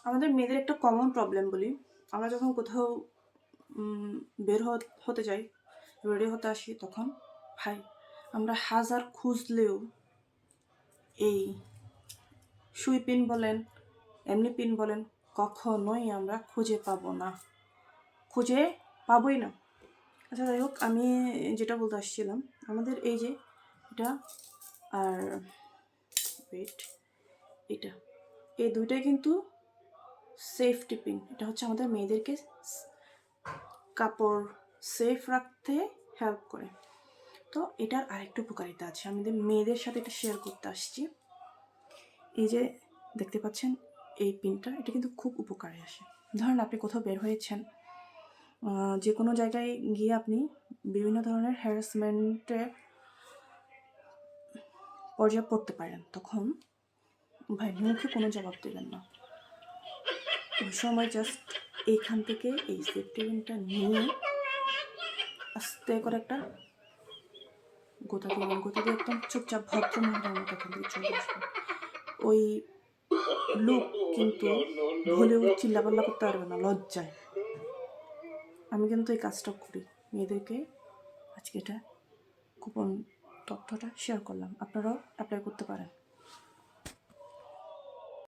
আমাদের মেয়েদের একটা কমন প্রবলেম বলি, আমরা যখন কোথাও বের হতে যাই, রেডি হতে আসি, তখন ভাই আমরা হাজার খুঁজলেও এই সুই পিন বলেন, এমনি পিন বলেন, কখনোই আমরা খুঁজে পাবোই না। আচ্ছা যাই হোক, আমি যেটা বলতে আসছিলাম, আমাদের এই যে এটা আর ওয়েট, এটা, এই দুইটাই কিন্তু সেফটি পিন। এটা হচ্ছে আমাদের মেয়েদেরকে কাপড় সেফ রাখতে হেল্প করে। তো এটার আরেকটু উপকারিতা আছে, আমাদের মেয়েদের সাথে এটা শেয়ার করতে আসছি। এই যে দেখতে পাচ্ছেন এই পিনটা, এটা কিন্তু খুব উপকারে আসে। ধরেন আপনি কোথাও বের হয়েছেন, যে কোনো জায়গায় গিয়ে আপনি বিভিন্ন ধরনের হ্যারাসমেন্টে পর্যায়ে পড়তে পারেন, তখন ভাই মুখে কোনো জবাব দেবেন না। ওই সময় জাস্ট এইখান থেকে এই সেফটি পিনটা নিয়ে আস্তে করে একটা গোতা দিয়ে একদম চুপচাপ ভদ্র মহিলার মতো এখান থেকে চলে আসবে। ওই লোক কিন্তু ভুলেও চিল্লাপাল্লা করতে পারবে না লজ্জায়। আমি কিন্তু এই কাজটা করি, মেয়েদেরকে আজকে এটা গোপন তথ্যটা শেয়ার করলাম, আপনারাও অ্যাপ্লাই করতে পারেন।